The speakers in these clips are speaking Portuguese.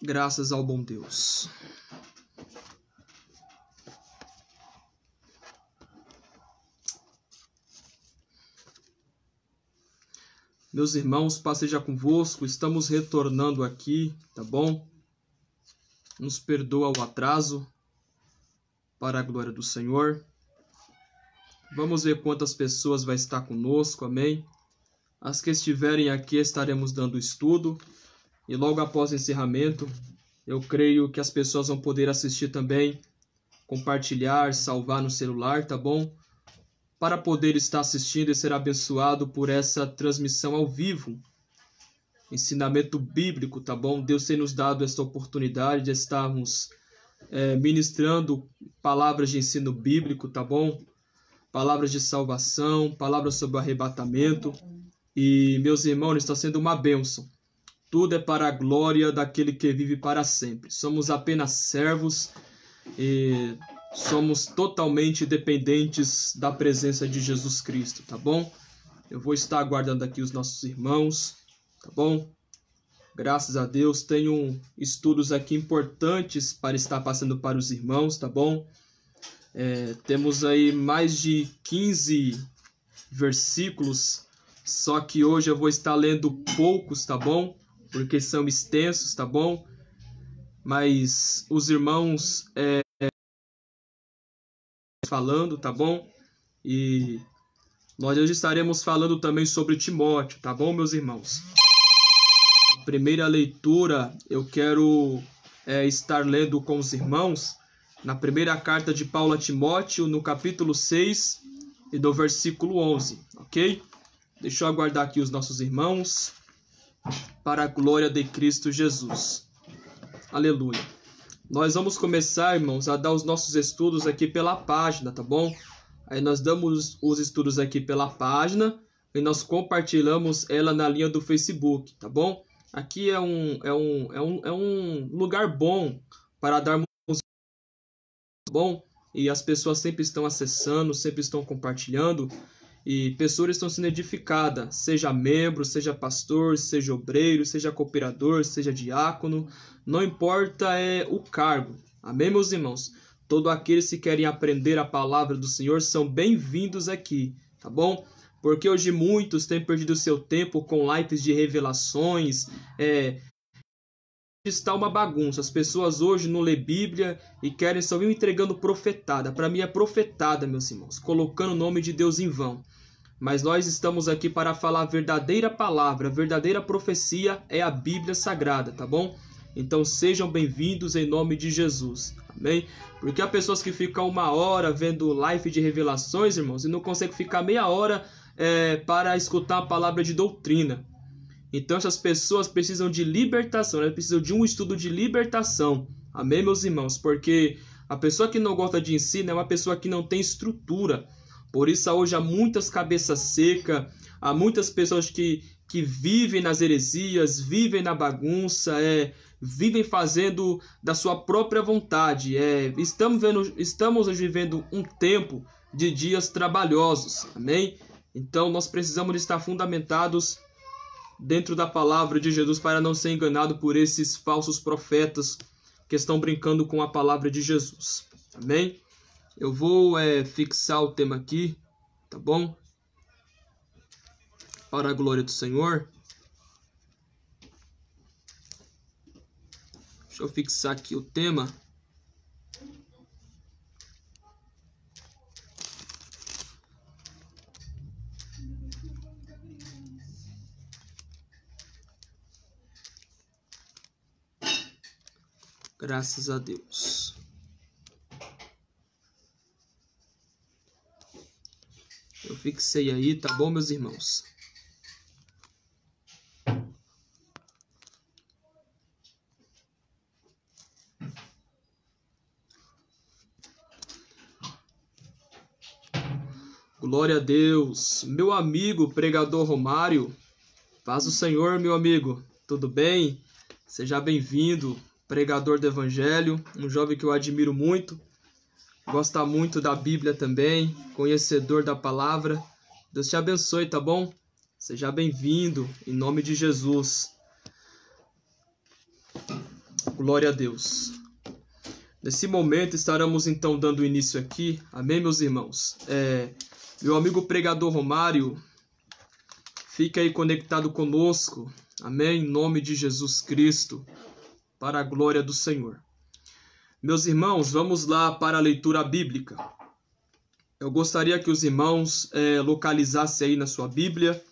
Graças ao bom Deus. Meus irmãos, paz seja convosco. Estamos retornando aqui, tá bom? Nos perdoa o atraso, para a glória do Senhor. Vamos ver quantas pessoas vai estar conosco, amém? As que estiverem aqui estaremos dando estudo. E logo após o encerramento, eu creio que as pessoas vão poder assistir também, compartilhar, salvar no celular, tá bom? Para poder estar assistindo e ser abençoado por essa transmissão ao vivo. Ensinamento bíblico, tá bom? Deus tem nos dado esta oportunidade de estarmos ministrando palavras de ensino bíblico, tá bom? Palavras de salvação, palavras sobre o arrebatamento. E, meus irmãos, está sendo uma bênção. Tudo é para a glória daquele que vive para sempre. Somos apenas servos e somos totalmente dependentes da presença de Jesus Cristo, tá bom? Eu vou estar aguardando aqui os nossos irmãos, tá bom? Graças a Deus, tenho estudos aqui importantes para estar passando para os irmãos, tá bom? Temos aí mais de 15 versículos, só que hoje eu vou estar lendo poucos, tá bom? Porque são extensos, tá bom? Mas os irmãos falando, tá bom? E nós hoje estaremos falando também sobre Timóteo, tá bom, meus irmãos? Primeira leitura, eu quero estar lendo com os irmãos na primeira carta de Paulo a Timóteo, no capítulo 6 e do versículo 11, ok? Deixa eu aguardar aqui os nossos irmãos para a glória de Cristo Jesus. Aleluia. Nós vamos começar, irmãos, a dar os nossos estudos aqui pela página, tá bom? Aí nós damos os estudos aqui pela página e nós compartilhamos ela na linha do Facebook, tá bom? Aqui é um lugar bom para darmos bom, e as pessoas sempre estão acessando, sempre estão compartilhando, e pessoas estão sendo edificadas, seja membro, seja pastor, seja obreiro, seja cooperador, seja diácono, não importa o cargo, amém, meus irmãos? Todos aqueles que querem aprender a palavra do Senhor são bem-vindos aqui, tá bom? Porque hoje muitos têm perdido seu tempo com lives de revelações, está uma bagunça. As pessoas hoje não lê Bíblia e querem só vir entregando profetada. Para mim é profetada, meus irmãos, colocando o nome de Deus em vão. Mas nós estamos aqui para falar a verdadeira palavra, a verdadeira profecia é a Bíblia Sagrada, tá bom? Então sejam bem-vindos em nome de Jesus, amém? Porque há pessoas que ficam 1 hora vendo live de revelações, irmãos, e não conseguem ficar meia hora para escutar a palavra de doutrina. Então essas pessoas precisam de libertação, elas precisam de um estudo de libertação, amém, meus irmãos? Porque a pessoa que não gosta de ensino é uma pessoa que não tem estrutura. Por isso hoje há muitas cabeças secas, há muitas pessoas que vivem nas heresias, vivem na bagunça, vivem fazendo da sua própria vontade. Estamos vivendo um tempo de dias trabalhosos, amém? Então nós precisamos estar fundamentados dentro da palavra de Jesus para não ser enganado por esses falsos profetas que estão brincando com a palavra de Jesus, amém? Eu vou fixar o tema aqui, tá bom? Para a glória do Senhor. Deixa eu fixar aqui o tema. Graças a Deus. Eu fixei aí, tá bom, meus irmãos? Glória a Deus. Meu amigo pregador Romário, paz do Senhor, meu amigo. Tudo bem? Seja bem-vindo, pregador do Evangelho, um jovem que eu admiro muito. Gosta muito da Bíblia também, conhecedor da palavra. Deus te abençoe, tá bom? Seja bem-vindo, em nome de Jesus. Glória a Deus. Nesse momento estaremos então dando início aqui, amém, meus irmãos? Meu amigo pregador Romário, fica aí conectado conosco, amém, em nome de Jesus Cristo, para a glória do Senhor. Meus irmãos, vamos lá para a leitura bíblica. Eu gostaria que os irmãos localizassem aí na sua Bíblia,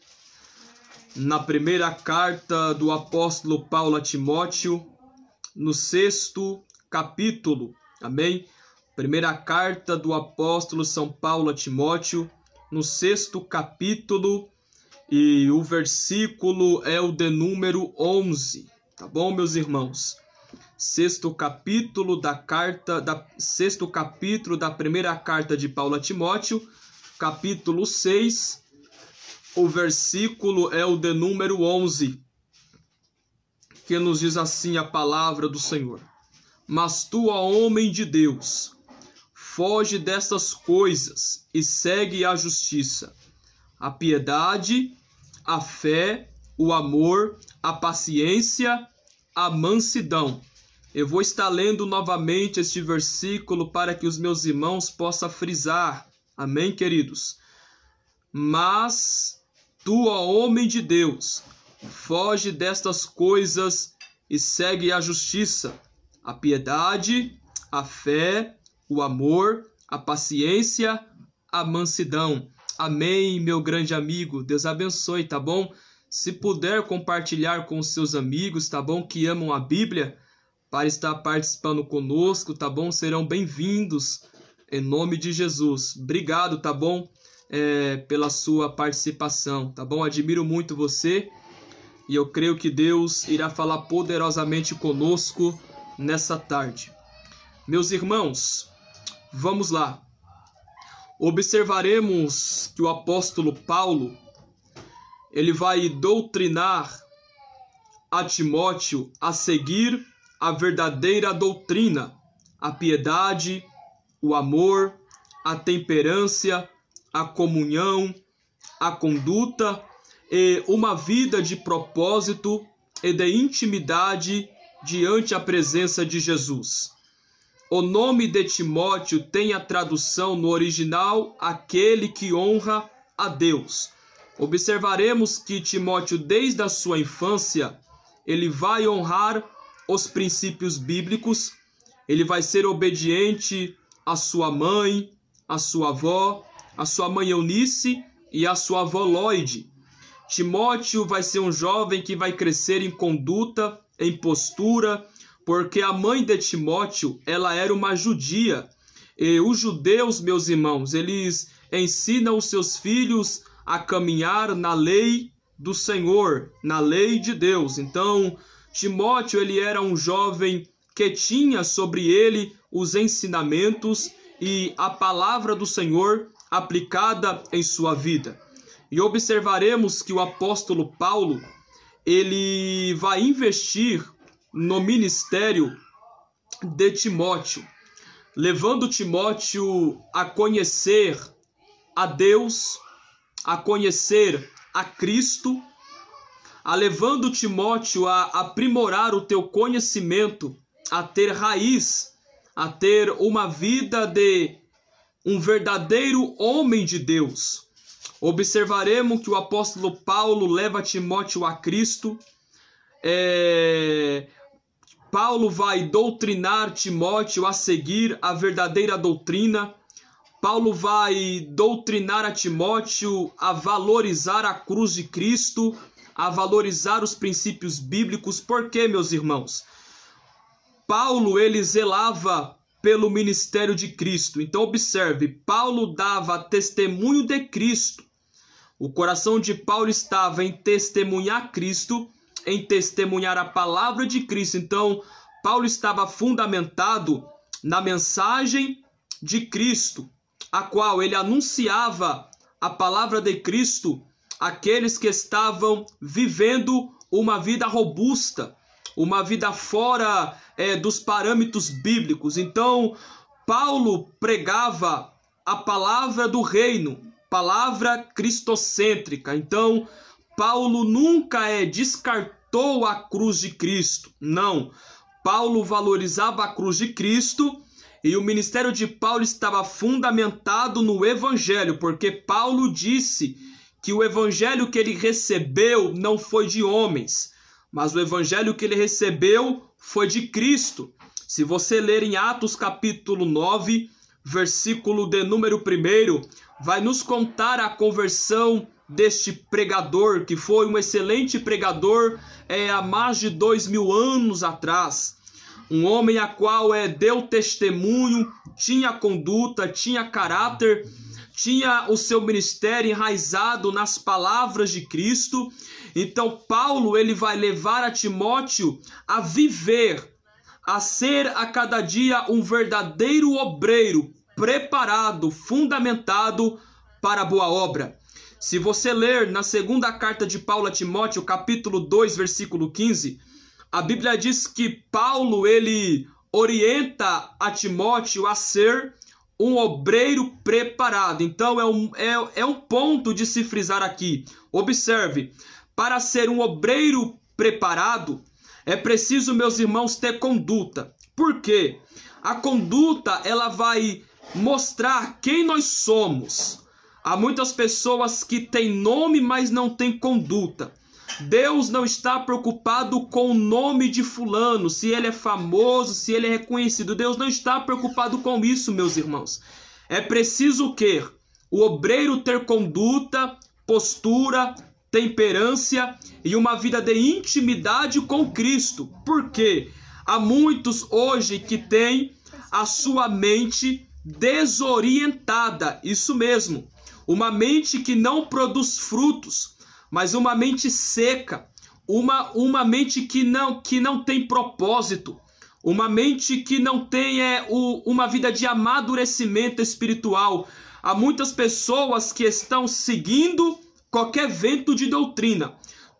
na primeira carta do apóstolo Paulo a Timóteo, no 6º capítulo, amém? Primeira carta do apóstolo São Paulo a Timóteo, no 6º capítulo, e o versículo é o de número 11, tá bom, meus irmãos? 6º capítulo da primeira carta de Paulo a Timóteo, capítulo 6, o versículo é o de número 11, que nos diz assim a palavra do Senhor: Mas tu, ó homem de Deus, foge destas coisas e segue a justiça, a piedade, a fé, o amor, a paciência, a mansidão. Eu vou estar lendo novamente este versículo para que os meus irmãos possam frisar. Amém, queridos? Mas tu, ó homem de Deus, foge destas coisas e segue a justiça, a piedade, a fé, o amor, a paciência, a mansidão. Amém, meu grande amigo. Deus abençoe, tá bom? Se puder compartilhar com os seus amigos, tá bom? Que amam a Bíblia, para estar participando conosco, tá bom? Serão bem-vindos, em nome de Jesus. Obrigado, tá bom? Pela sua participação, tá bom? Admiro muito você e eu creio que Deus irá falar poderosamente conosco nessa tarde. Meus irmãos, vamos lá. Observaremos que o apóstolo Paulo, ele vai doutrinar a Timóteo a seguir a verdadeira doutrina, a piedade, o amor, a temperança, a comunhão, a conduta e uma vida de propósito e de intimidade diante a presença de Jesus. O nome de Timóteo tem a tradução no original, aquele que honra a Deus. Observaremos que Timóteo, desde a sua infância, ele vai honrar os princípios bíblicos, ele vai ser obediente à sua mãe, à sua avó, à sua mãe Eunice e à sua avó Loide. Timóteo vai ser um jovem que vai crescer em conduta, em postura, porque a mãe de Timóteo, ela era uma judia. E os judeus, meus irmãos, eles ensinam os seus filhos a caminhar na lei do Senhor, na lei de Deus. Então, Timóteo, ele era um jovem que tinha sobre ele os ensinamentos e a palavra do Senhor aplicada em sua vida. E observaremos que o apóstolo Paulo, ele vai investir no ministério de Timóteo, levando Timóteo a conhecer a Deus, a conhecer a Cristo, levando Timóteo a aprimorar o teu conhecimento, a ter raiz, a ter uma vida de um verdadeiro homem de Deus. Observaremos que o apóstolo Paulo leva Timóteo a Cristo. Paulo vai doutrinar Timóteo a seguir a verdadeira doutrina. Paulo vai doutrinar a Timóteo a valorizar a cruz de Cristo, a valorizar os princípios bíblicos. Por quê, meus irmãos? Paulo, ele zelava pelo ministério de Cristo. Então observe, Paulo dava testemunho de Cristo. O coração de Paulo estava em testemunhar Cristo, em testemunhar a palavra de Cristo. Então, Paulo estava fundamentado na mensagem de Cristo, a qual ele anunciava a palavra de Cristo àqueles que estavam vivendo uma vida robusta, uma vida fora dos parâmetros bíblicos. Então, Paulo pregava a palavra do reino, palavra cristocêntrica. Então, Paulo nunca descartou a cruz de Cristo. Não. Paulo valorizava a cruz de Cristo e o ministério de Paulo estava fundamentado no Evangelho, porque Paulo disse que o Evangelho que ele recebeu não foi de homens, mas o Evangelho que ele recebeu foi de Cristo. Se você ler em Atos capítulo 9, versículo de número 1, vai nos contar a conversão deste pregador, que foi um excelente pregador há mais de 2000 anos atrás. Um homem a qual deu testemunho, tinha conduta, tinha caráter, tinha o seu ministério enraizado nas palavras de Cristo. Então Paulo ele vai levar a Timóteo a viver, a ser a cada dia um verdadeiro obreiro, preparado, fundamentado para a boa obra. Se você ler na segunda carta de Paulo a Timóteo, capítulo 2, versículo 15, a Bíblia diz que Paulo ele orienta a Timóteo a ser um obreiro preparado. Então é um ponto de se frisar aqui. Observe, para ser um obreiro preparado, é preciso, meus irmãos, ter conduta. Por quê? A conduta ela vai mostrar quem nós somos. Há muitas pessoas que têm nome, mas não têm conduta. Deus não está preocupado com o nome de fulano, se ele é famoso, se ele é reconhecido. Deus não está preocupado com isso, meus irmãos. É preciso o quê? O obreiro ter conduta, postura, temperância e uma vida de intimidade com Cristo. Por quê? Há muitos hoje que têm a sua mente desorientada, isso mesmo. Uma mente que não produz frutos, mas uma mente seca, uma mente que não tem propósito, uma mente que não tem uma vida de amadurecimento espiritual. Há muitas pessoas que estão seguindo qualquer vento de doutrina.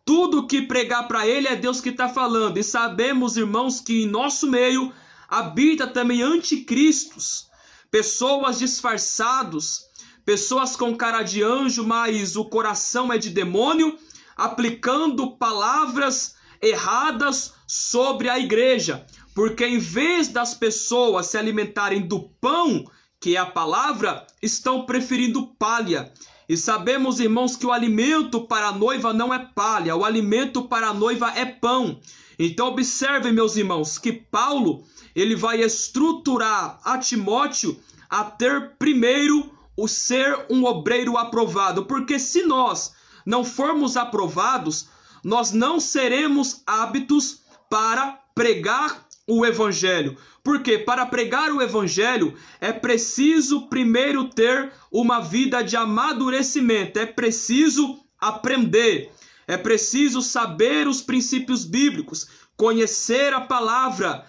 Tudo que pregar para ele é Deus que está falando. E sabemos, irmãos, que em nosso meio habita também anticristos, pessoas disfarçados, pessoas com cara de anjo, mas o coração é de demônio, aplicando palavras erradas sobre a igreja. Porque em vez das pessoas se alimentarem do pão, que é a palavra, estão preferindo palha. E sabemos, irmãos, que o alimento para a noiva não é palha, o alimento para a noiva é pão. Então observem, meus irmãos, que Paulo ele vai estruturar a Timóteo a ter primeiro o ser um obreiro aprovado. Porque se nós não formos aprovados, nós não seremos aptos para pregar o evangelho. Porque para pregar o evangelho é preciso primeiro ter uma vida de amadurecimento, é preciso aprender, é preciso saber os princípios bíblicos, conhecer a palavra,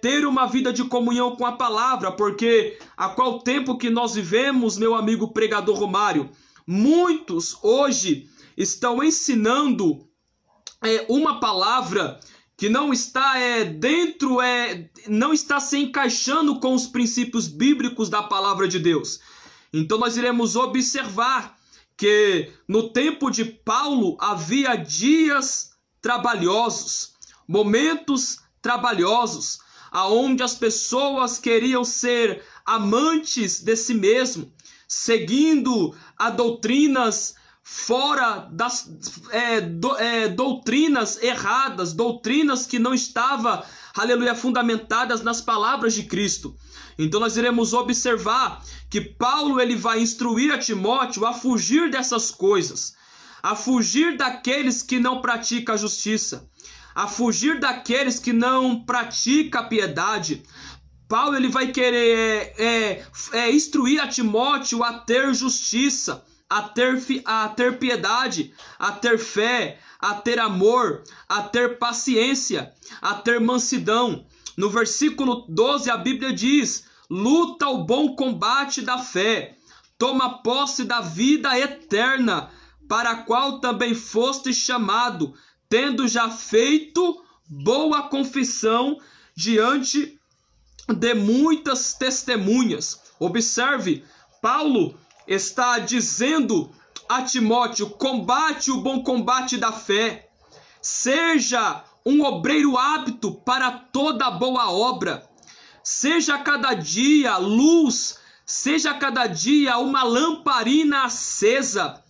ter uma vida de comunhão com a palavra. Porque há qual tempo que nós vivemos, meu amigo pregador Romário? Muitos hoje estão ensinando uma palavra que não está não está se encaixando com os princípios bíblicos da palavra de Deus. Então nós iremos observar que no tempo de Paulo havia dias trabalhosos, momentos trabalhosos, aonde as pessoas queriam ser amantes de si mesmo, seguindo a doutrinas fora das doutrinas erradas, doutrinas que não estavam, aleluia, fundamentadas nas palavras de Cristo. Então nós iremos observar que Paulo ele vai instruir a Timóteo a fugir dessas coisas, a fugir daqueles que não praticam a justiça, a fugir daqueles que não praticam a piedade. Paulo ele vai querer instruir a Timóteo a ter justiça, a ter piedade, a ter fé, a ter amor, a ter paciência, a ter mansidão. No versículo 12 a Bíblia diz: luta o bom combate da fé, toma posse da vida eterna, para a qual também foste chamado, tendo já feito boa confissão diante de muitas testemunhas. Observe, Paulo está dizendo a Timóteo: combate o bom combate da fé, seja um obreiro apto para toda boa obra. Seja cada dia luz, seja cada dia uma lamparina acesa.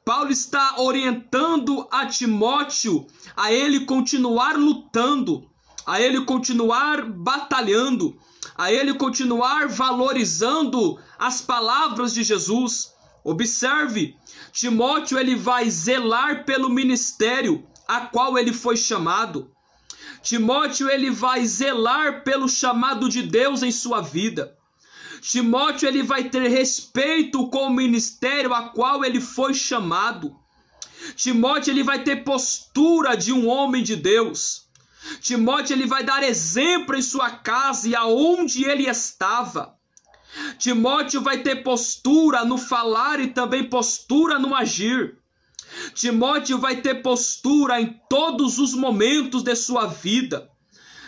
Paulo está orientando a Timóteo a ele continuar lutando, a ele continuar batalhando, a ele continuar valorizando as palavras de Jesus. Observe, Timóteo ele vai zelar pelo ministério a qual ele foi chamado. Timóteo ele vai zelar pelo chamado de Deus em sua vida. Timóteo ele vai ter respeito com o ministério a qual ele foi chamado. Timóteo ele vai ter postura de um homem de Deus. Timóteo ele vai dar exemplo em sua casa e aonde ele estava. Timóteo vai ter postura no falar e também postura no agir. Timóteo vai ter postura em todos os momentos de sua vida.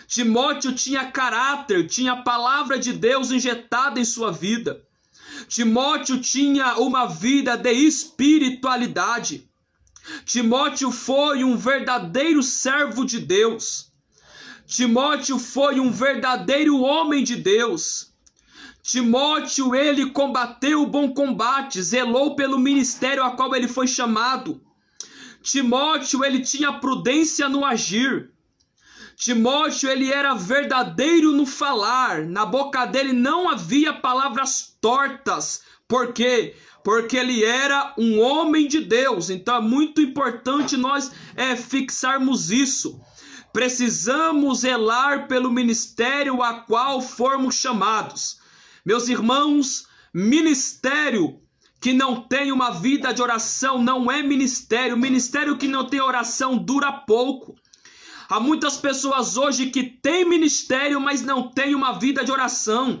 Timóteo tinha caráter, tinha a palavra de Deus injetada em sua vida. Timóteo tinha uma vida de espiritualidade. Timóteo foi um verdadeiro servo de Deus. Timóteo foi um verdadeiro homem de Deus. Timóteo, ele combateu o bom combate, zelou pelo ministério a qual ele foi chamado. Timóteo, ele tinha prudência no agir. Timóteo, ele era verdadeiro no falar. Na boca dele não havia palavras tortas. Por quê? Porque ele era um homem de Deus. Então é muito importante nós fixarmos isso. Precisamos zelar pelo ministério a qual formos chamados. Meus irmãos, ministério que não tem uma vida de oração não é ministério. Ministério que não tem oração dura pouco. Há muitas pessoas hoje que têm ministério, mas não têm uma vida de oração.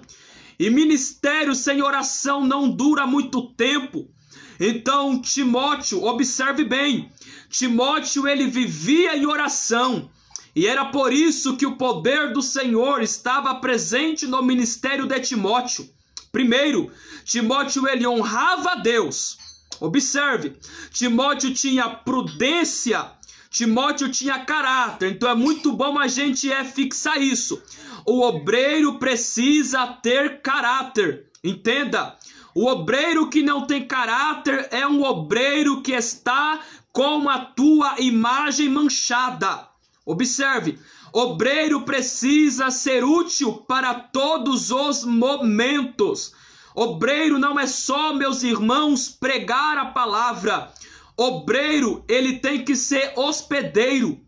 E ministério sem oração não dura muito tempo. Então, Timóteo, observe bem, Timóteo ele vivia em oração. E era por isso que o poder do Senhor estava presente no ministério de Timóteo. Primeiro, Timóteo ele honrava a Deus. Observe, Timóteo tinha prudência, Timóteo tinha caráter. Então é muito bom a gente fixar isso. O obreiro precisa ter caráter. Entenda, o obreiro que não tem caráter é um obreiro que está com a tua imagem manchada. Observe, obreiro precisa ser útil para todos os momentos. Obreiro não é só, meus irmãos, pregar a palavra. Obreiro, ele tem que ser hospedeiro.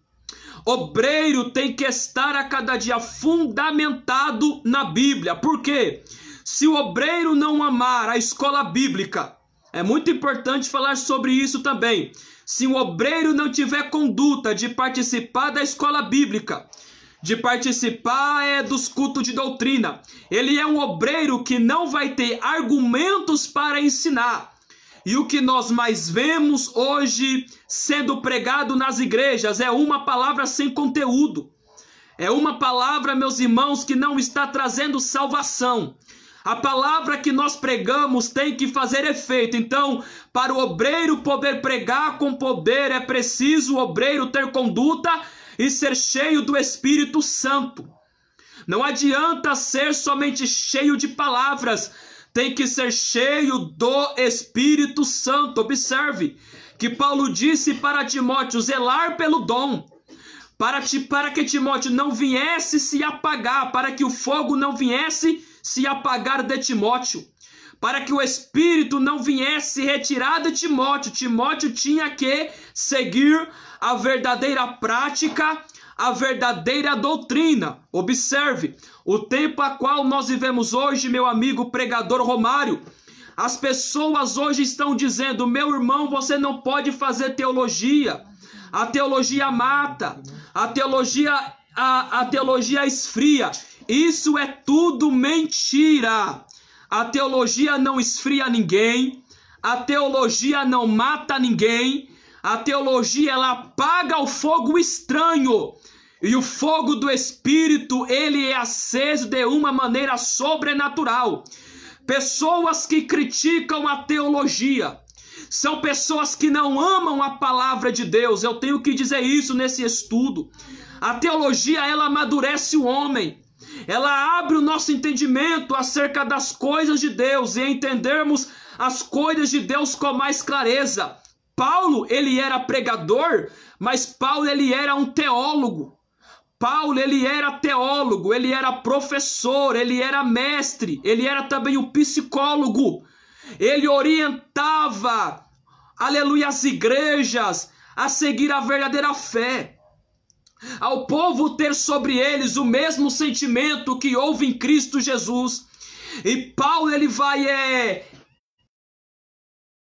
Obreiro tem que estar a cada dia fundamentado na Bíblia. Por quê? Se o obreiro não amar a escola bíblica, é muito importante falar sobre isso também. Se o obreiro não tiver conduta de participar da escola bíblica, de participar dos cultos de doutrina, ele é um obreiro que não vai ter argumentos para ensinar. E o que nós mais vemos hoje sendo pregado nas igrejas é uma palavra sem conteúdo. É uma palavra, meus irmãos, que não está trazendo salvação. A palavra que nós pregamos tem que fazer efeito. Então, para o obreiro poder pregar com poder, é preciso o obreiro ter conduta e ser cheio do Espírito Santo. Não adianta ser somente cheio de palavras, tem que ser cheio do Espírito Santo. Observe que Paulo disse para Timóteo zelar pelo dom, para que Timóteo não viesse se apagar, para que o fogo não viesse se apagar de Timóteo, para que o Espírito não viesse retirar de Timóteo. Timóteo tinha que seguir a verdadeira prática, a verdadeira doutrina. Observe, o tempo a qual nós vivemos hoje, meu amigo pregador Romário, as pessoas hoje estão dizendo: meu irmão, você não pode fazer teologia, a teologia mata, a teologia esfria. Isso é tudo mentira. A teologia não esfria ninguém, a teologia não mata ninguém, a teologia ela apaga o fogo estranho. E o fogo do Espírito, ele é aceso de uma maneira sobrenatural. Pessoas que criticam a teologia são pessoas que não amam a palavra de Deus. Eu tenho que dizer isso nesse estudo. A teologia, ela amadurece o homem. Ela abre o nosso entendimento acerca das coisas de Deus e entendermos as coisas de Deus com mais clareza. Paulo, ele era pregador, mas Paulo, ele era um teólogo. Paulo, ele era teólogo, ele era professor, ele era mestre, ele era também um psicólogo. Ele orientava, aleluia, as igrejas a seguir a verdadeira fé, ao povo ter sobre eles o mesmo sentimento que houve em Cristo Jesus. E Paulo, ele vai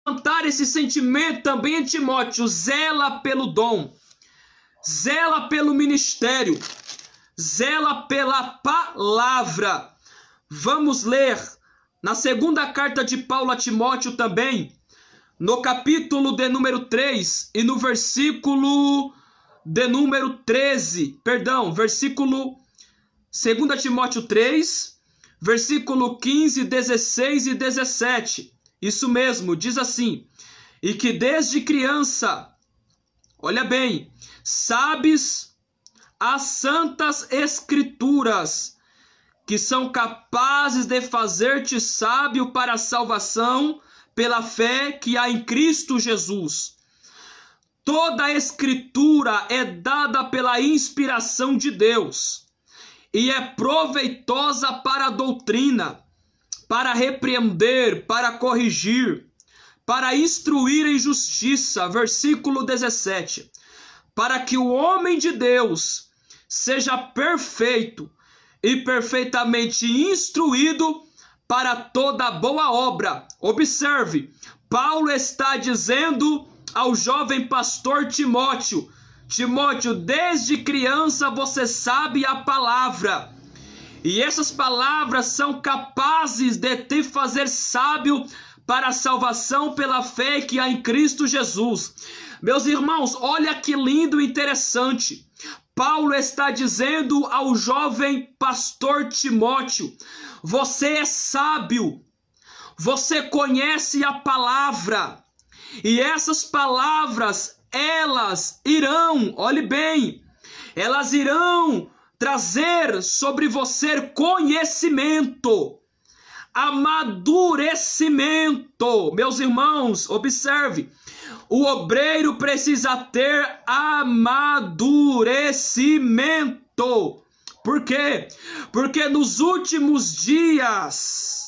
plantar esse sentimento também em Timóteo: zela pelo dom, zela pelo ministério, zela pela palavra. Vamos ler na segunda carta de Paulo a Timóteo também, no capítulo de número 3 e no versículo de número 13, versículo 2 Timóteo 3, versículo 15, 16 e 17. Isso mesmo, diz assim: e que desde criança, olha bem, sabes as santas escrituras, que são capazes de fazer-te sábio para a salvação pela fé que há em Cristo Jesus. Toda a escritura é dada pela inspiração de Deus e é proveitosa para a doutrina, para repreender, para corrigir, para instruir em justiça. Versículo 17. Para que o homem de Deus seja perfeito e perfeitamente instruído para toda boa obra. Observe, Paulo está dizendo ao jovem pastor Timóteo: Timóteo, desde criança você sabe a palavra, e essas palavras são capazes de te fazer sábio para a salvação pela fé que há em Cristo Jesus. Meus irmãos, olha que lindo e interessante. Paulo está dizendo ao jovem pastor Timóteo: você é sábio, você conhece a palavra, e essas palavras, elas irão, olhe bem, elas irão trazer sobre você conhecimento, amadurecimento. Meus irmãos, observe, o obreiro precisa ter amadurecimento. Por quê? Porque nos últimos dias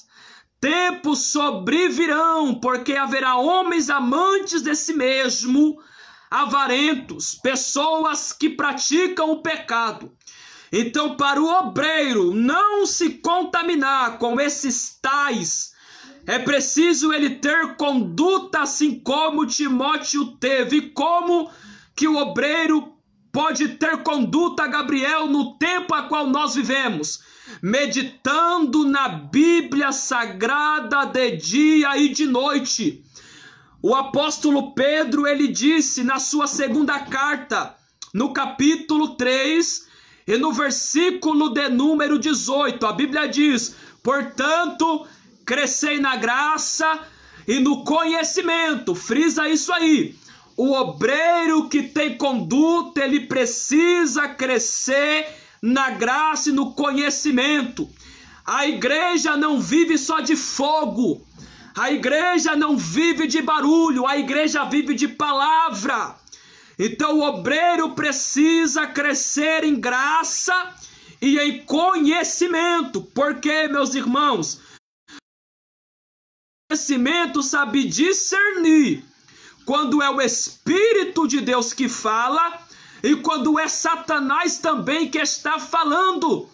tempos sobrevirão, porque haverá homens amantes de si mesmo, avarentos, pessoas que praticam o pecado. Então, para o obreiro não se contaminar com esses tais, é preciso ele ter conduta assim como Timóteo teve. Como que o obreiro pode ter conduta, Gabriel, no tempo a qual nós vivemos? Meditando na Bíblia Sagrada de dia e de noite. O apóstolo Pedro, ele disse na sua segunda carta, no capítulo 3 e no versículo de número 18, a Bíblia diz: portanto, crescei na graça e no conhecimento. Frisa isso aí. O obreiro que tem conduta, ele precisa crescer na graça e no conhecimento. A igreja não vive só de fogo, a igreja não vive de barulho, a igreja vive de palavra. Então o obreiro precisa crescer em graça e em conhecimento. Porque, meus irmãos, conhecimento sabe discernir quando é o Espírito de Deus que fala e quando é Satanás também que está falando.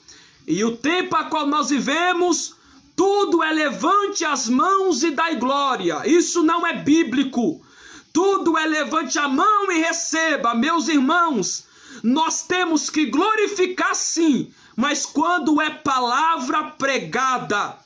E o tempo a qual nós vivemos, tudo é levante as mãos e dai glória. Isso não é bíblico. Tudo é levante a mão e receba. Meus irmãos, nós temos que glorificar sim, mas quando é palavra pregada.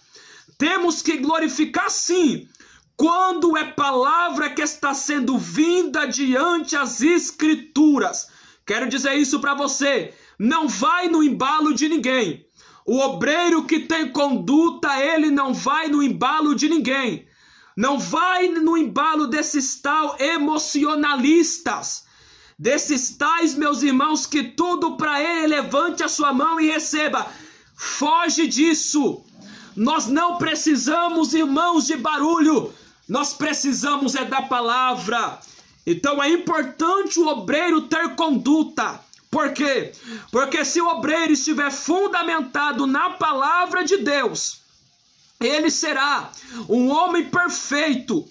Temos que glorificar sim, quando é palavra que está sendo vinda diante as Escrituras. Quero dizer isso para você: não vai no embalo de ninguém. O obreiro que tem conduta, ele não vai no embalo de ninguém. Não vai no embalo desses tal emocionalistas. Desses tais, meus irmãos, que tudo para ele, levante a sua mão e receba. Foge disso. Nós não precisamos, irmãos, de barulho. Nós precisamos é da palavra. Então é importante o obreiro ter conduta. Por quê? Porque se o obreiro estiver fundamentado na palavra de Deus, ele será um homem perfeito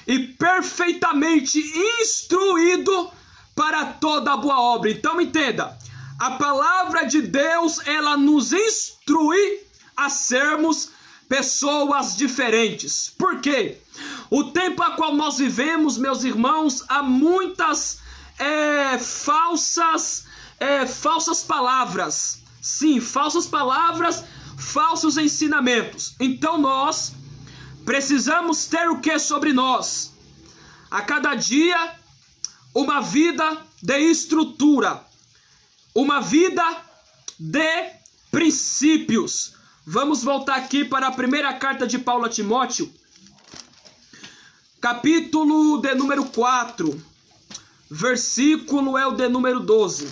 e perfeitamente instruído para toda boa obra. Então entenda, a palavra de Deus, ela nos instrui a sermos pessoas diferentes. Por quê? O tempo a qual nós vivemos, meus irmãos, há muitas falsas palavras. Sim, falsas palavras, falsos ensinamentos. Então nós precisamos ter o que sobre nós? A cada dia, uma vida de estrutura, uma vida de princípios. Vamos voltar aqui para a primeira carta de Paulo a Timóteo, capítulo de número 4, versículo é o de número 12.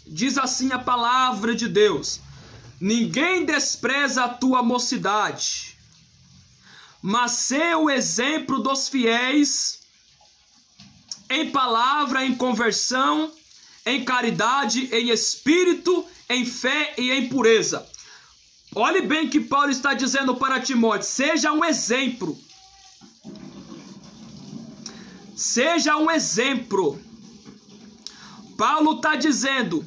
Diz assim a palavra de Deus: ninguém despreza a tua mocidade, mas sê o exemplo dos fiéis em palavra, em conversão, em caridade, em espírito, em fé e em pureza. Olhe bem que Paulo está dizendo para Timóteo: seja um exemplo. Seja um exemplo. Paulo está dizendo: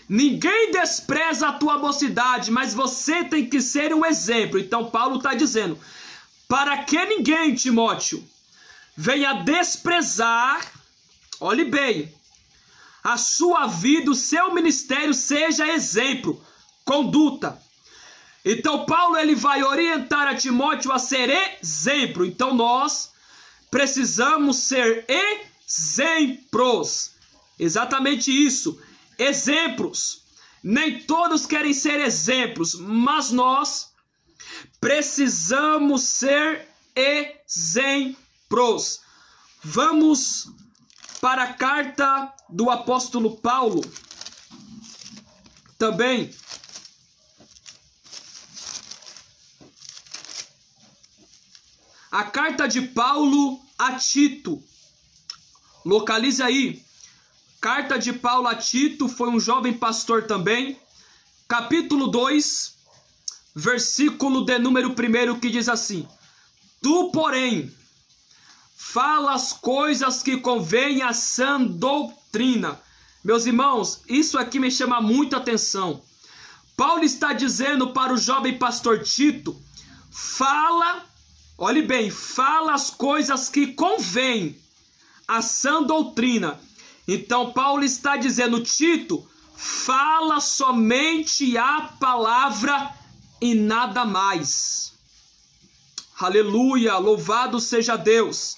ninguém despreza a tua mocidade, mas você tem que ser um exemplo. Então Paulo está dizendo, para que ninguém, Timóteo, venha desprezar, olhe bem, a sua vida, o seu ministério seja exemplo, conduta. Então Paulo ele vai orientar a Timóteo a ser exemplo. Então nós precisamos ser exemplos. Exatamente isso, exemplos. Nem todos querem ser exemplos, mas nós precisamos ser exemplos. Vamos para a carta do apóstolo Paulo, também a carta de Paulo a Tito. Localize aí. Carta de Paulo a Tito, foi um jovem pastor também. Capítulo 2, versículo de número 1, que diz assim: tu, porém, fala as coisas que convém à sã doutrina. Meus irmãos, isso aqui me chama muita atenção. Paulo está dizendo para o jovem pastor Tito: fala, olhe bem, fala as coisas que convém à sã doutrina. Então Paulo está dizendo: Tito, fala somente a palavra e nada mais. Aleluia, louvado seja Deus.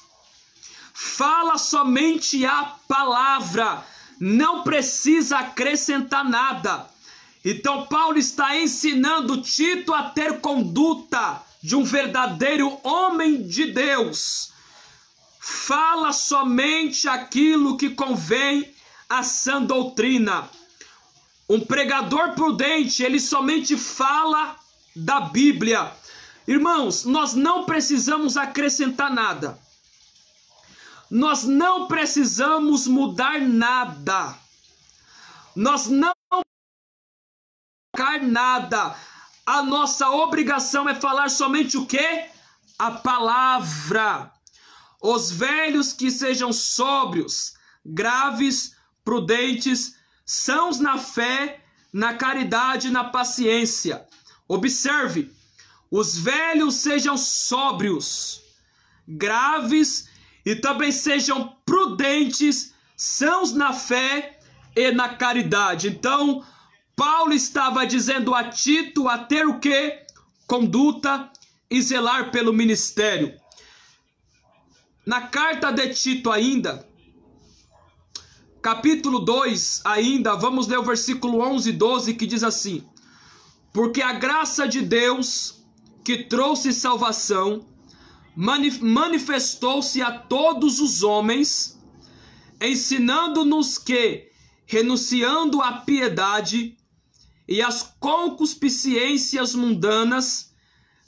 Fala somente a palavra, não precisa acrescentar nada. Então Paulo está ensinando Tito a ter conduta de um verdadeiro homem de Deus. Fala somente aquilo que convém à sã doutrina. Um pregador prudente, ele somente fala da Bíblia. Irmãos, nós não precisamos acrescentar nada. Nós não precisamos mudar nada. Nós não precisamos nada. A nossa obrigação é falar somente o quê? A palavra. Os velhos que sejam sóbrios, graves, prudentes, sãos na fé, na caridade e na paciência. Observe, os velhos sejam sóbrios, graves e também sejam prudentes, sãos na fé e na caridade. Então, Paulo estava dizendo a Tito a ter o quê? Conduta e zelar pelo ministério. Na carta de Tito ainda, capítulo 2 ainda, vamos ler o versículo 11 e 12, que diz assim: porque a graça de Deus, que trouxe salvação, manifestou-se a todos os homens, ensinando-nos que, renunciando à piedade e às concupiscências mundanas,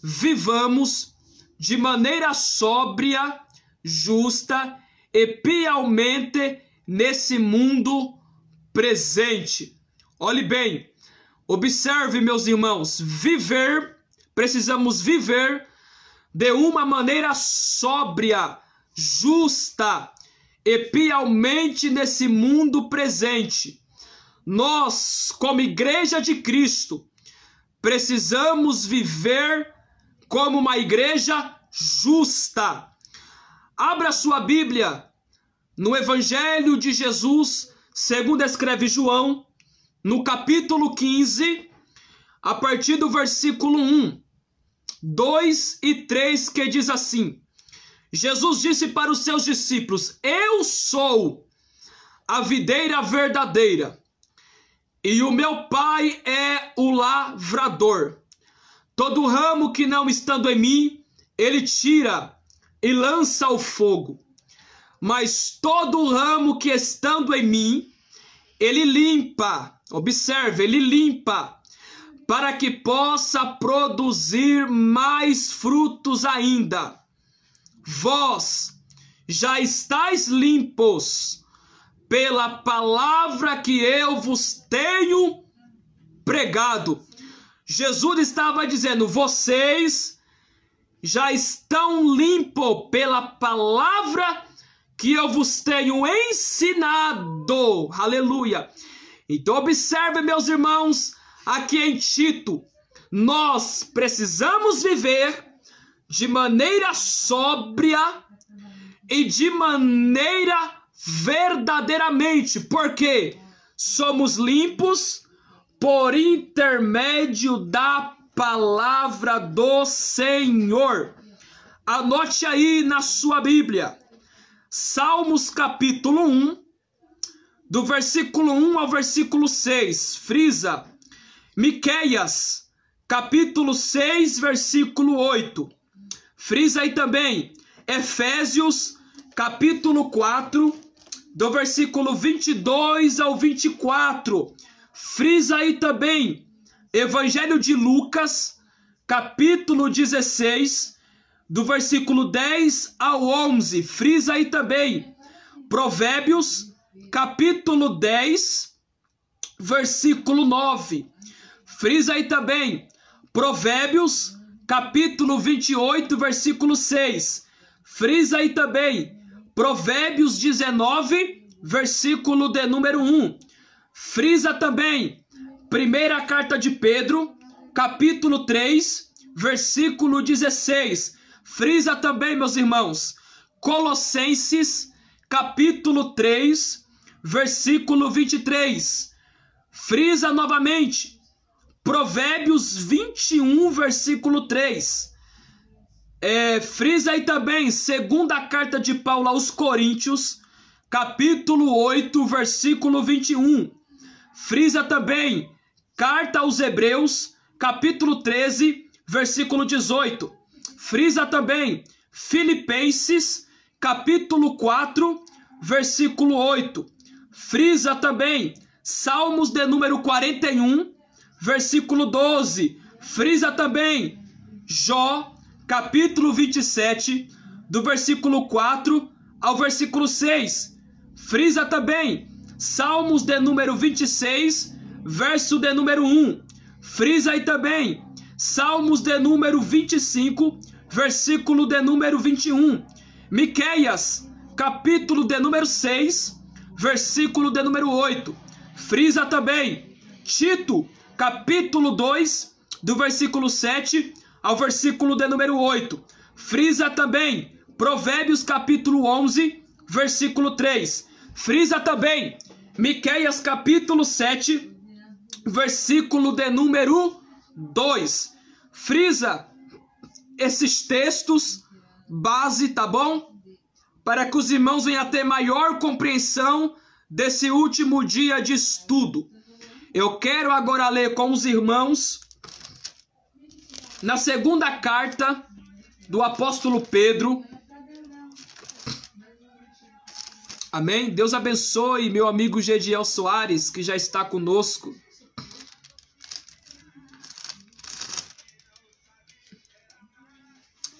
vivamos de maneira sóbria, justa e piamente nesse mundo presente. Olhe bem, observe, meus irmãos, precisamos viver de uma maneira sóbria, justa e piamente nesse mundo presente. Nós, como Igreja de Cristo, precisamos viver como uma igreja justa. Abra sua Bíblia no Evangelho de Jesus, segundo escreve João, no capítulo 15, a partir do versículo 1, 2 e 3, que diz assim: Jesus disse para os seus discípulos: eu sou a videira verdadeira, e o meu Pai é o lavrador. Todo ramo que não estando em mim, ele tira e lança ao fogo. Mas todo ramo que estando em mim, ele limpa. Observe, ele limpa, para que possa produzir mais frutos ainda. Vós já estáis limpos pela palavra que eu vos tenho pregado. Jesus estava dizendo: vocês já estão limpos pela palavra que eu vos tenho ensinado. Aleluia. Então observe, meus irmãos, aqui em Tito, nós precisamos viver de maneira sóbria e de maneira verdadeiramente, porque somos limpos por intermédio da palavra do Senhor. Anote aí na sua Bíblia, Salmos capítulo 1, do versículo 1 ao versículo 6, frisa. Miqueias, capítulo 6, versículo 8, frisa aí também. Efésios, capítulo 4, do versículo 22 ao 24, frisa aí também. Evangelho de Lucas, capítulo 16, do versículo 10 ao 11, frisa aí também. Provérbios, capítulo 10, versículo 9, frisa aí também. Provérbios, capítulo 28, versículo 6, frisa aí também. Provérbios 19, versículo de número 1, frisa também. Primeira carta de Pedro, capítulo 3, versículo 16, frisa também, meus irmãos. Colossenses, capítulo 3, versículo 23, frisa novamente. Provérbios 21, versículo 3, frisa aí também. Segunda carta de Paulo aos Coríntios, capítulo 8, versículo 21, frisa também. Carta aos Hebreus, capítulo 13, versículo 18, frisa também. Filipenses, capítulo 4, versículo 8, frisa também. Salmos de número 41, versículo 12, frisa também. Jó, capítulo 27, do versículo 4 ao versículo 6, frisa também. Salmos de número 26, verso de número 1, frisa aí também. Salmos de número 25, versículo de número 21. Miqueias, capítulo de número 6, versículo de número 8, frisa também. Tito, capítulo 2, do versículo 7 ao versículo de número 8, frisa também. Provérbios, capítulo 11, versículo 3, frisa também. Miqueias, capítulo 7, versículo de número 2, frisa esses textos base, tá bom? Para que os irmãos venham a ter maior compreensão desse último dia de estudo. Eu quero agora ler com os irmãos na segunda carta do apóstolo Pedro, Amém? Deus abençoe meu amigo Gediel Soares, que já está conosco.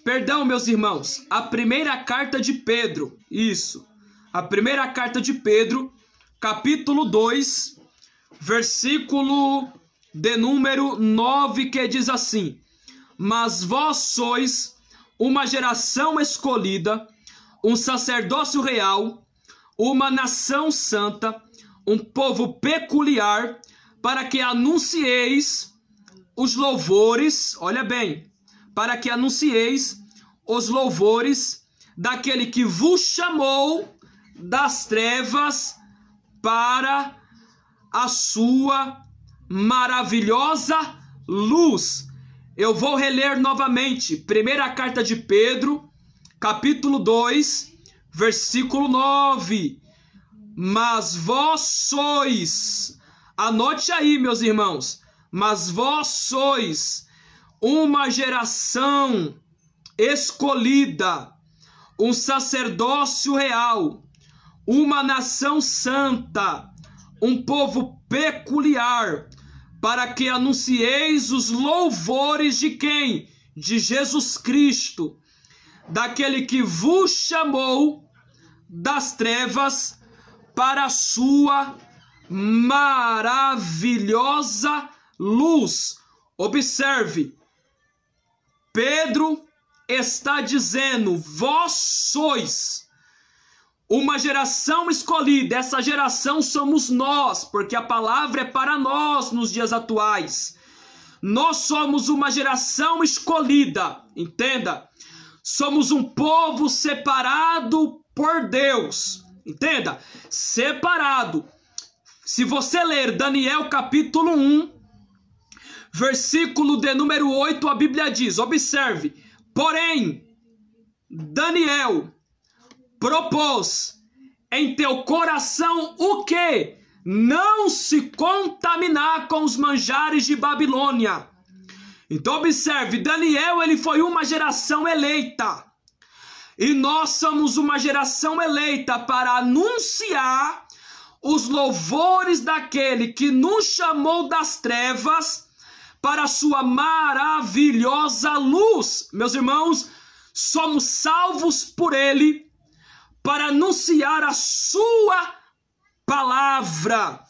Perdão, meus irmãos, a primeira carta de Pedro, isso, a primeira carta de Pedro, capítulo 2, versículo de número 9, que diz assim: mas vós sois uma geração escolhida, um sacerdócio real, uma nação santa, um povo peculiar, para que anuncieis os louvores, olha bem, para que anuncieis os louvores daquele que vos chamou das trevas para a sua maravilhosa luz. Eu vou reler novamente, primeira carta de Pedro, capítulo 2, versículo 9. Mas vós sois, anote aí, meus irmãos, mas vós sois uma geração escolhida, um sacerdócio real, uma nação santa, um povo peculiar, para que anuncieis os louvores de quem? De Jesus Cristo, daquele que vos chamou das trevas para a sua maravilhosa luz. Observe, Pedro está dizendo, vós sois uma geração escolhida. Essa geração somos nós, porque a palavra é para nós nos dias atuais. Nós somos uma geração escolhida, entenda? Somos um povo separado por Deus, entenda? Separado. Se você ler Daniel capítulo 1, versículo de número 8, a Bíblia diz, observe, porém, Daniel propôs em teu coração o quê? Não se contaminar com os manjares de Babilônia. Então observe, Daniel, ele foi uma geração eleita. E nós somos uma geração eleita para anunciar os louvores daquele que nos chamou das trevas para a sua maravilhosa luz. Meus irmãos, somos salvos por ele para anunciar a sua palavra.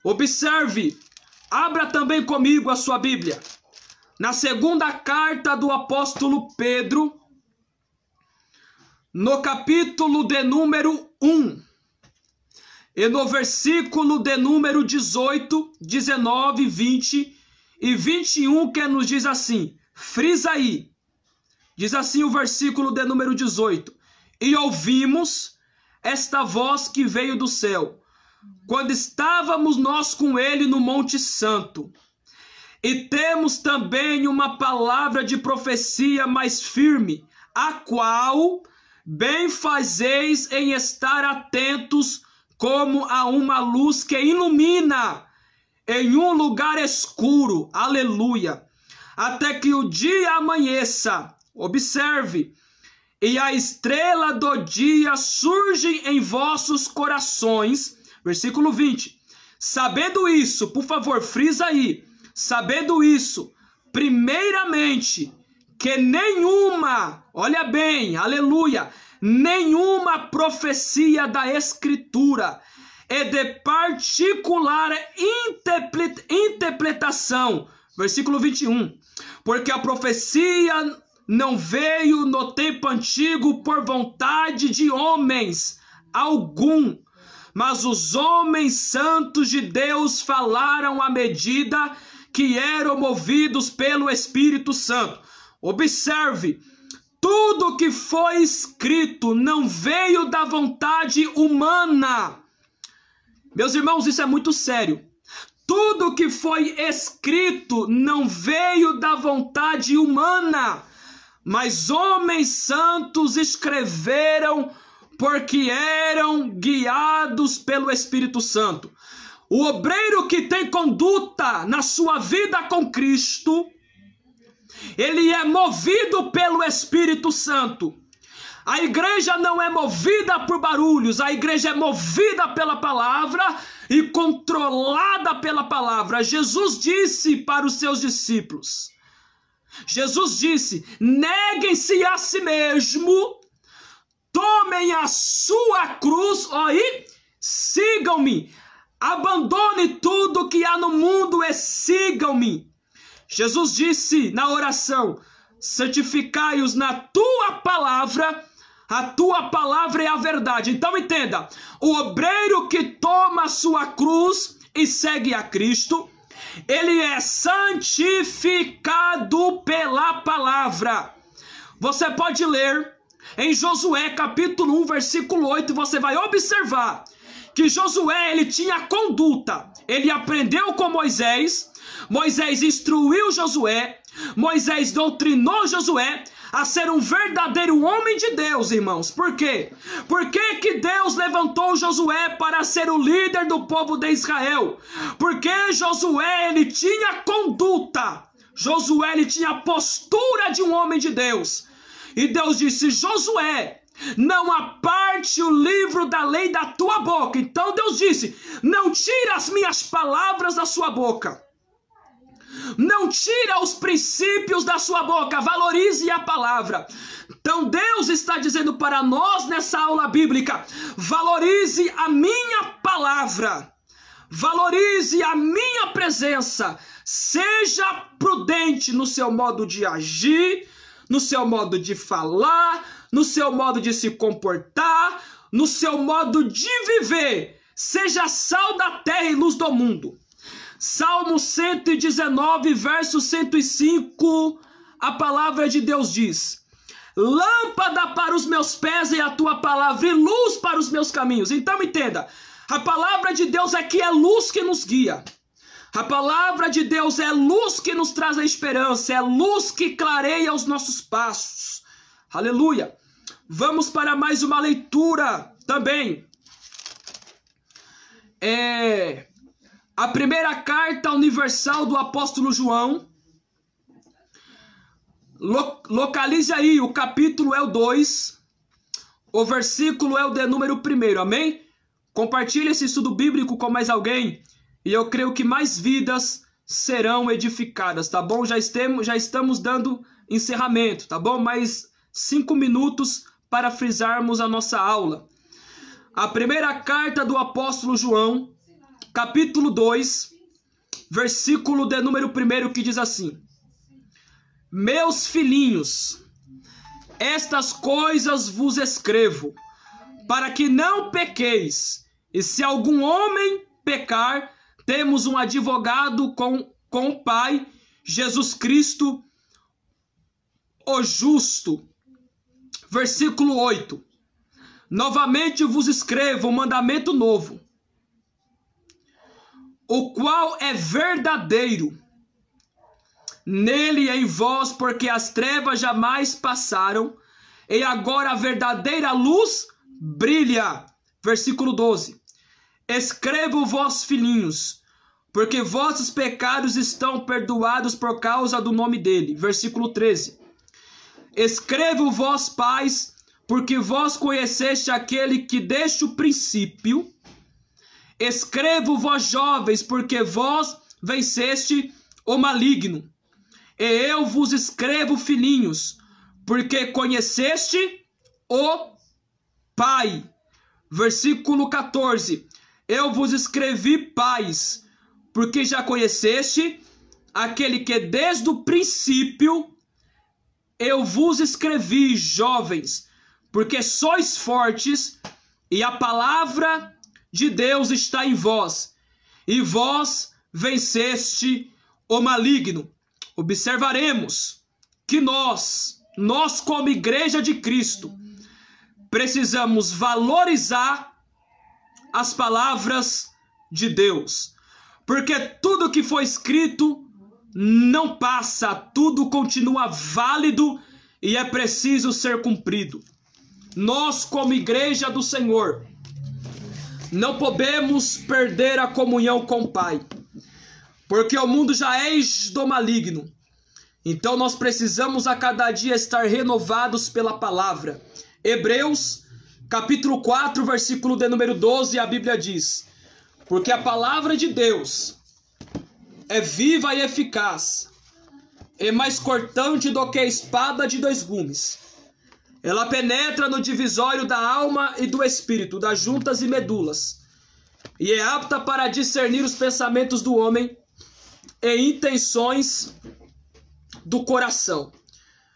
Observe, abra também comigo a sua Bíblia. Na segunda carta do apóstolo Pedro, no capítulo de número 1, e no versículo de número 18, 19, 20 e 21, que nos diz assim, frisa aí, diz assim o versículo de número 18, e ouvimos esta voz que veio do céu, quando estávamos nós com ele no Monte Santo, e temos também uma palavra de profecia mais firme, a qual bem fazeis em estar atentos como a uma luz que ilumina em um lugar escuro, aleluia, até que o dia amanheça, observe, e a estrela do dia surge em vossos corações, versículo 20, sabendo isso, por favor, frisa aí, sabendo isso, primeiramente, que nenhuma, olha bem, aleluia, nenhuma profecia da Escritura é de particular interpretação, versículo 21, porque a profecia não veio no tempo antigo por vontade de homens algum, mas os homens santos de Deus falaram à medida que eram movidos pelo Espírito Santo. Observe, tudo que foi escrito não veio da vontade humana. Meus irmãos, isso é muito sério. Tudo que foi escrito não veio da vontade humana, mas homens santos escreveram porque eram guiados pelo Espírito Santo. O obreiro que tem conduta na sua vida com Cristo, ele é movido pelo Espírito Santo. A igreja não é movida por barulhos, a igreja é movida pela palavra e controlada pela palavra. Jesus disse para os seus discípulos, Jesus disse, neguem-se a si mesmo, tomem a sua cruz, e sigam-me. Abandone tudo que há no mundo e sigam-me. Jesus disse na oração, santificai-os na tua palavra, a tua palavra é a verdade. Então entenda, o obreiro que toma a sua cruz e segue a Cristo, ele é santificado pela palavra. Você pode ler em Josué capítulo 1, versículo 8, você vai observar que Josué, ele tinha conduta, ele aprendeu com Moisés, Moisés instruiu Josué, Moisés doutrinou Josué a ser um verdadeiro homem de Deus, irmãos. Por quê? Por que Deus levantou Josué para ser o líder do povo de Israel? Porque Josué, ele tinha conduta, Josué, ele tinha a postura de um homem de Deus. E Deus disse, Josué, não aparte o livro da lei da tua boca. Então Deus disse, não tira as minhas palavras da sua boca. Não tira os princípios da sua boca, valorize a palavra. Então Deus está dizendo para nós nessa aula bíblica, valorize a minha palavra, valorize a minha presença, seja prudente no seu modo de agir, no seu modo de falar, no seu modo de se comportar, no seu modo de viver, seja sal da terra e luz do mundo. Salmo 119, verso 105, a palavra de Deus diz, lâmpada para os meus pés é a tua palavra e luz para os meus caminhos. Então entenda, a palavra de Deus é que é luz que nos guia. A palavra de Deus é luz que nos traz a esperança, é luz que clareia os nossos passos. Aleluia! Vamos para mais uma leitura também. A primeira carta universal do apóstolo João. Localize aí, o capítulo é o 2, o versículo é o de número 1, amém? Compartilhe esse estudo bíblico com mais alguém e eu creio que mais vidas serão edificadas, tá bom? Já estamos dando encerramento, tá bom? Mais 5 minutos para frisarmos a nossa aula. A primeira carta do apóstolo João, capítulo 2, versículo de número 1, que diz assim, meus filhinhos, estas coisas vos escrevo, para que não pequeis, e se algum homem pecar, temos um advogado com o Pai, Jesus Cristo, o justo. Versículo 8, novamente vos escrevo um mandamento novo, o qual é verdadeiro nele e em vós, porque as trevas jamais passaram, e agora a verdadeira luz brilha. Versículo 12, escrevo vós, filhinhos, porque vossos pecados estão perdoados por causa do nome dele. Versículo 13, escrevo vós, pais, porque vós conheceste aquele que desde o princípio. Escrevo vós, jovens, porque vós venceste o maligno. E eu vos escrevo, filhinhos, porque conheceste o Pai. Versículo 14. Eu vos escrevi, pais, porque já conheceste aquele que desde o princípio. Eu vos escrevi, jovens, porque sois fortes, e a palavra de Deus está em vós, e vós venceste o maligno. Observaremos que nós como igreja de Cristo, precisamos valorizar as palavras de Deus, porque tudo que foi escrito não passa, tudo continua válido e é preciso ser cumprido. Nós, como igreja do Senhor, não podemos perder a comunhão com o Pai, porque o mundo já é do maligno. Então nós precisamos a cada dia estar renovados pela palavra, Hebreus, capítulo 4, versículo de número 12, a Bíblia diz: porque a palavra de Deus é viva e eficaz, é mais cortante do que a espada de dois gumes. Ela penetra no divisório da alma e do espírito, das juntas e medulas, e é apta para discernir os pensamentos do homem e intenções do coração.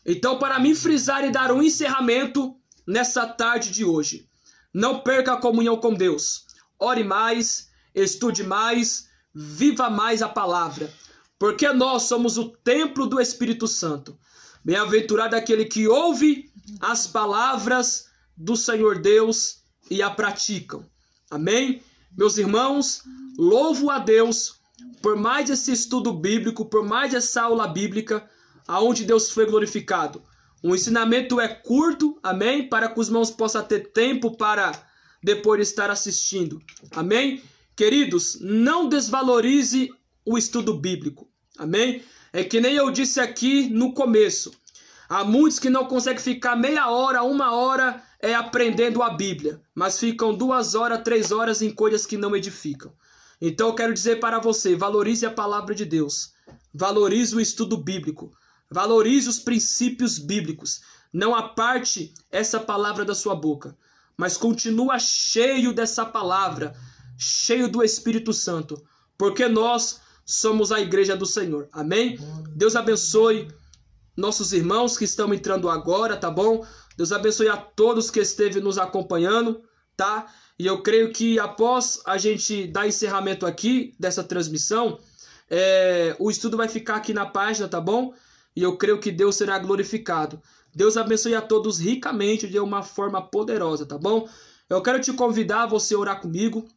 Então, para me frisar e dar um encerramento nessa tarde de hoje, não perca a comunhão com Deus. Ore mais, estude mais, viva mais a palavra, porque nós somos o templo do Espírito Santo. Bem-aventurado aquele que ouve as palavras do Senhor Deus e a praticam. Amém? Meus irmãos, louvo a Deus por mais esse estudo bíblico, por mais essa aula bíblica, aonde Deus foi glorificado. O ensinamento é curto, amém? Para que os irmãos possam ter tempo para depois estar assistindo. Amém? Queridos, não desvalorize o estudo bíblico. Amém? É que nem eu disse aqui no começo. Há muitos que não conseguem ficar meia hora, 1 hora aprendendo a Bíblia, mas ficam 2 horas, 3 horas em coisas que não edificam. Então eu quero dizer para você, valorize a palavra de Deus. Valorize o estudo bíblico. Valorize os princípios bíblicos. Não aparte essa palavra da sua boca, mas continua cheio dessa palavra, cheio do Espírito Santo, porque nós somos a igreja do Senhor. Amém? Deus abençoe nossos irmãos que estão entrando agora, tá bom? Deus abençoe a todos que esteve nos acompanhando, tá? E eu creio que após a gente dar encerramento aqui dessa transmissão, o estudo vai ficar aqui na página, tá bom? E eu creio que Deus será glorificado. Deus abençoe a todos ricamente de uma forma poderosa, tá bom? Eu quero te convidar a você orar comigo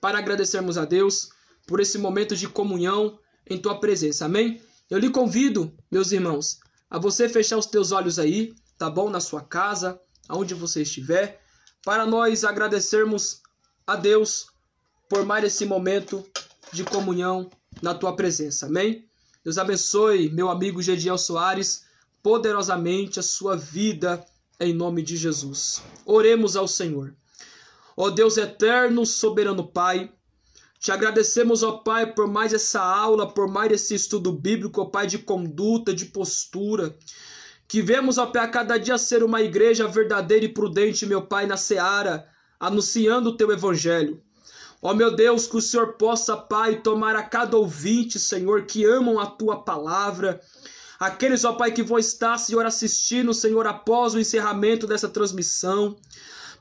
para agradecermos a Deus por esse momento de comunhão em tua presença, amém? Eu lhe convido, meus irmãos, a você fechar os teus olhos aí, tá bom? Na sua casa, aonde você estiver, para nós agradecermos a Deus por mais esse momento de comunhão na tua presença, amém? Deus abençoe meu amigo Gediel Soares poderosamente a sua vida em nome de Jesus. Oremos ao Senhor. Ó Deus eterno, soberano Pai, te agradecemos, ó Pai, por mais essa aula, por mais esse estudo bíblico, ó Pai, de conduta, de postura, que vemos, ó Pai, a cada dia ser uma igreja verdadeira e prudente, meu Pai, na seara, anunciando o teu evangelho. Ó meu Deus, que o Senhor possa, Pai, tomar a cada ouvinte, Senhor, que amam a tua palavra, aqueles, ó Pai, que vão estar, Senhor, assistindo, Senhor, após o encerramento dessa transmissão.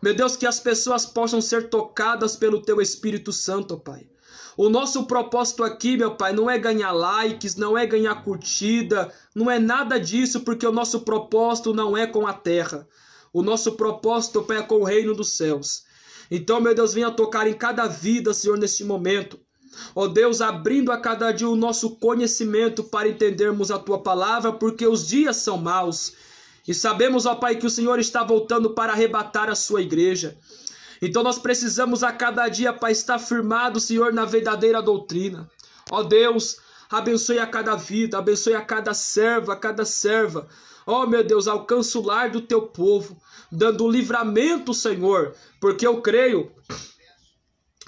Meu Deus, que as pessoas possam ser tocadas pelo teu Espírito Santo, ó Pai. O nosso propósito aqui, meu Pai, não é ganhar likes, não é ganhar curtida, não é nada disso, porque o nosso propósito não é com a terra. O nosso propósito, Pai, é com o reino dos céus. Então, meu Deus, venha tocar em cada vida, Senhor, neste momento. Ó Deus, abrindo a cada dia o nosso conhecimento para entendermos a tua palavra, porque os dias são maus. E sabemos, ó Pai, que o Senhor está voltando para arrebatar a sua igreja. Então nós precisamos a cada dia, Pai, estar firmado, Senhor, na verdadeira doutrina. Ó Deus, abençoe a cada vida, abençoe a cada servo, a cada serva. Ó meu Deus, alcança o lar do teu povo, dando livramento, Senhor, porque eu creio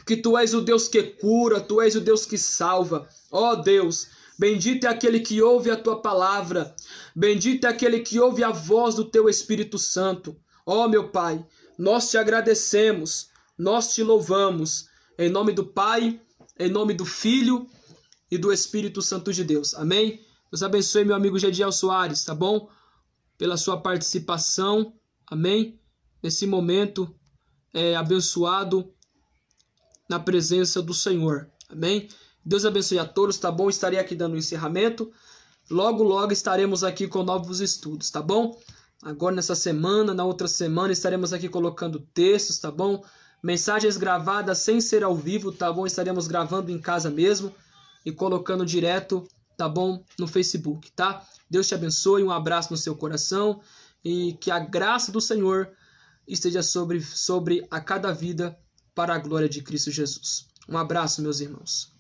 que tu és o Deus que cura, tu és o Deus que salva. Ó Deus, bendito é aquele que ouve a tua palavra. Bendito é aquele que ouve a voz do teu Espírito Santo. Ó meu Pai, nós te agradecemos, nós te louvamos. Em nome do Pai, em nome do Filho e do Espírito Santo de Deus. Amém? Deus abençoe meu amigo Gediel Soares, tá bom? Pela sua participação. Amém? Nesse momento abençoado na presença do Senhor. Amém? Deus abençoe a todos, tá bom? Estarei aqui dando o encerramento. Logo, logo estaremos aqui com novos estudos, tá bom? Agora nessa semana, na outra semana, estaremos aqui colocando textos, tá bom? Mensagens gravadas sem ser ao vivo, tá bom? Estaremos gravando em casa mesmo e colocando direto, tá bom? No Facebook, tá? Deus te abençoe, um abraço no seu coração e que a graça do Senhor esteja sobre a cada vida para a glória de Cristo Jesus. Um abraço, meus irmãos.